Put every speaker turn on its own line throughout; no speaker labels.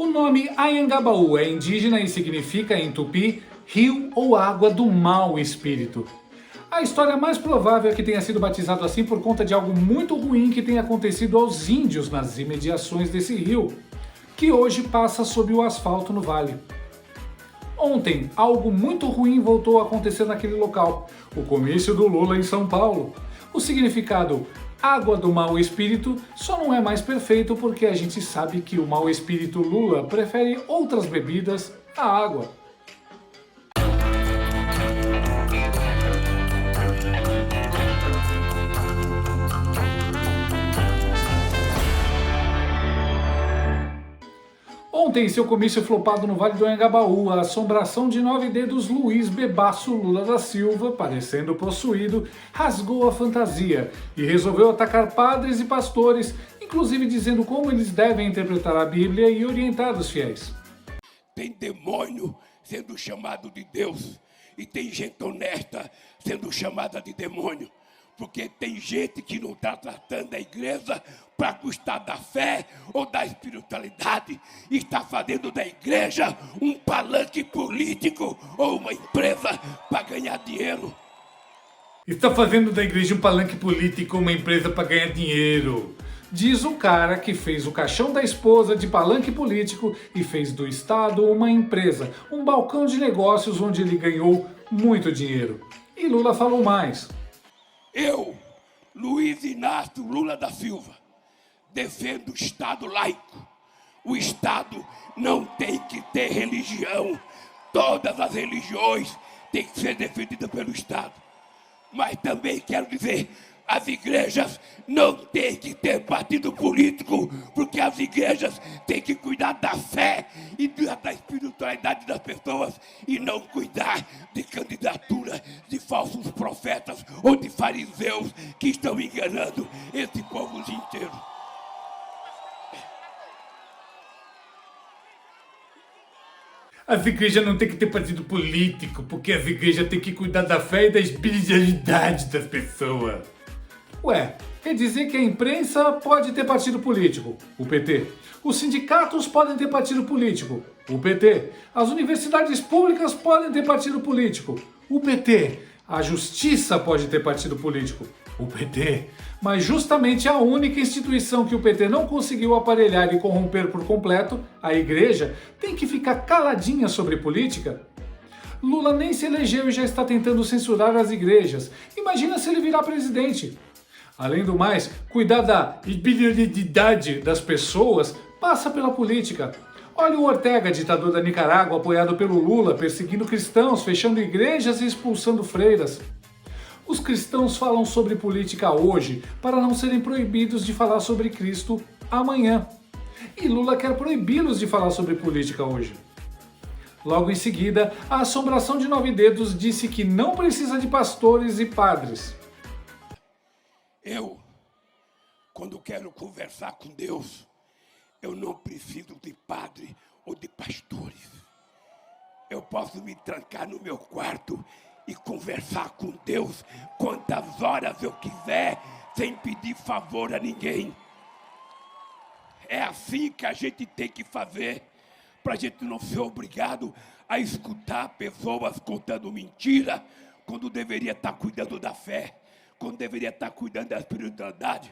O nome Anhangabaú é indígena e significa, em tupi, rio ou água do mau espírito. A história mais provável é que tenha sido batizado assim por conta de algo muito ruim que tenha acontecido aos índios nas imediações desse rio, que hoje passa sob o asfalto no vale. Ontem, algo muito ruim voltou a acontecer naquele local, o comício do Lula em São Paulo. O significado água do mau espírito só não é mais perfeito porque a gente sabe que o mau espírito Lula prefere outras bebidas à água. Ontem, seu comício flopado no Vale do Anhangabaú, a assombração de 9 dedos Luiz Bebaço Lula da Silva, parecendo possuído, rasgou a fantasia e resolveu atacar padres e pastores, inclusive dizendo como eles devem interpretar a Bíblia e orientar os fiéis.
Tem demônio sendo chamado de Deus e tem gente honesta sendo chamada de demônio. Porque tem gente que não está tratando a igreja para custar da fé ou da espiritualidade. E está fazendo da igreja um palanque político ou uma empresa para ganhar dinheiro.
Está fazendo da igreja um palanque político ou uma empresa para ganhar dinheiro. Diz o cara que fez o caixão da esposa de palanque político e fez do Estado uma empresa, um balcão de negócios onde ele ganhou muito dinheiro. E Lula falou mais.
Eu, Luiz Inácio Lula da Silva, defendo o Estado laico. O Estado não tem que ter religião. Todas as religiões têm que ser defendidas pelo Estado. Mas também quero dizer, as igrejas não têm que ter partido político, porque as igrejas têm que cuidar da fé e da espiritualidade das pessoas e não cuidar de candidatura de falsos profetas ou de fariseus que estão enganando esse povo inteiro.
As igrejas não têm que ter partido político, porque as igrejas têm que cuidar da fé e da espiritualidade das pessoas. Ué, quer dizer que a imprensa pode ter partido político, o PT. Os sindicatos podem ter partido político, o PT. As universidades públicas podem ter partido político, o PT. A justiça pode ter partido político, o PT. Mas justamente a única instituição que o PT não conseguiu aparelhar e corromper por completo, a igreja, tem que ficar caladinha sobre política. Lula nem se elegeu e já está tentando censurar as igrejas. Imagina se ele virar presidente. Além do mais, cuidar da espiritualidade das pessoas passa pela política. Olha o Ortega, ditador da Nicarágua, apoiado pelo Lula, perseguindo cristãos, fechando igrejas e expulsando freiras. Os cristãos falam sobre política hoje para não serem proibidos de falar sobre Cristo amanhã. E Lula quer proibi-los de falar sobre política hoje. Logo em seguida, a assombração de 9 dedos disse que não precisa de pastores e padres.
Eu, quando quero conversar com Deus, eu não preciso de padre ou de pastores. Eu posso me trancar no meu quarto e conversar com Deus quantas horas eu quiser, sem pedir favor a ninguém. É assim que a gente tem que fazer, para a gente não ser obrigado a escutar pessoas contando mentira, quando deveria estar cuidando da fé, quando deveria estar cuidando da espiritualidade,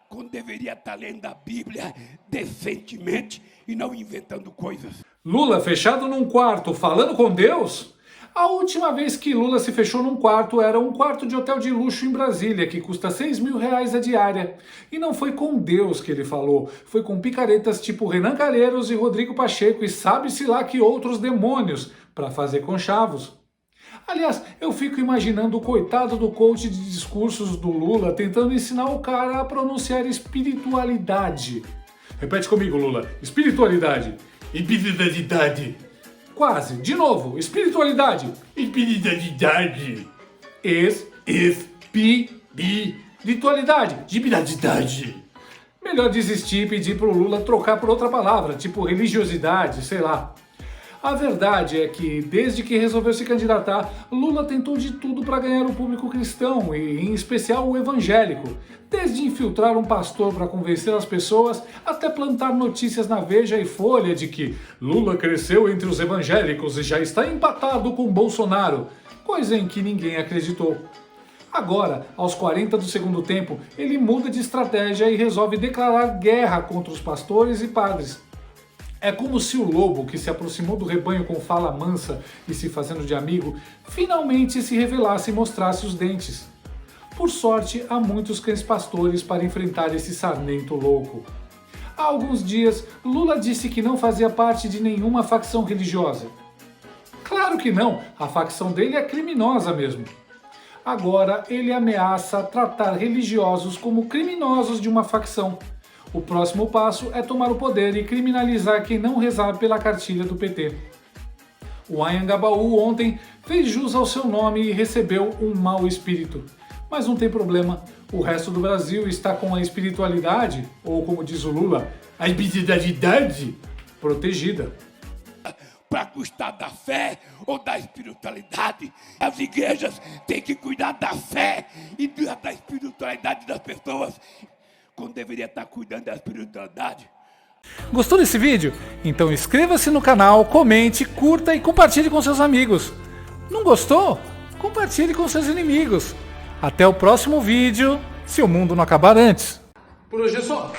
quando deveria estar lendo a Bíblia decentemente e não inventando coisas.
Lula fechado num quarto falando com Deus? A última vez que Lula se fechou num quarto era um quarto de hotel de luxo em Brasília, que custa R$6.000 a diária. E não foi com Deus que ele falou, foi com picaretas tipo Renan Calheiros e Rodrigo Pacheco e sabe-se lá que outros demônios para fazer conchavos. Aliás, eu fico imaginando o coitado do coach de discursos do Lula tentando ensinar o cara a pronunciar espiritualidade. Repete comigo, Lula. Espiritualidade. Espiritualidade. Quase. De novo. Espiritualidade. Espiritualidade. Espiritualidade. Espiritualidade. Melhor desistir e pedir pro Lula trocar por outra palavra, tipo religiosidade, sei lá. A verdade é que, desde que resolveu se candidatar, Lula tentou de tudo para ganhar o público cristão, e em especial o evangélico. Desde infiltrar um pastor para convencer as pessoas, até plantar notícias na Veja e Folha de que Lula cresceu entre os evangélicos e já está empatado com Bolsonaro, coisa em que ninguém acreditou. Agora, aos 40 do segundo tempo, ele muda de estratégia e resolve declarar guerra contra os pastores e padres. É como se o lobo, que se aproximou do rebanho com fala mansa e se fazendo de amigo, finalmente se revelasse e mostrasse os dentes. Por sorte, há muitos cães pastores para enfrentar esse sarnento louco. Há alguns dias, Lula disse que não fazia parte de nenhuma facção religiosa. Claro que não, a facção dele é criminosa mesmo. Agora, ele ameaça tratar religiosos como criminosos de uma facção. O próximo passo é tomar o poder e criminalizar quem não rezar pela cartilha do PT. O Anhangabaú ontem fez jus ao seu nome e recebeu um mau espírito. Mas não tem problema, o resto do Brasil está com a espiritualidade, ou como diz o Lula, a espiritualidade protegida.
Para custar da fé ou da espiritualidade, as igrejas têm que cuidar da fé e da espiritualidade das pessoas, quando deveria estar cuidando da espiritualidade.
Gostou desse vídeo? Então inscreva-se no canal, comente, curta e compartilhe com seus amigos. Não gostou? Compartilhe com seus inimigos. Até o próximo vídeo, se o mundo não acabar antes. Por hoje é só.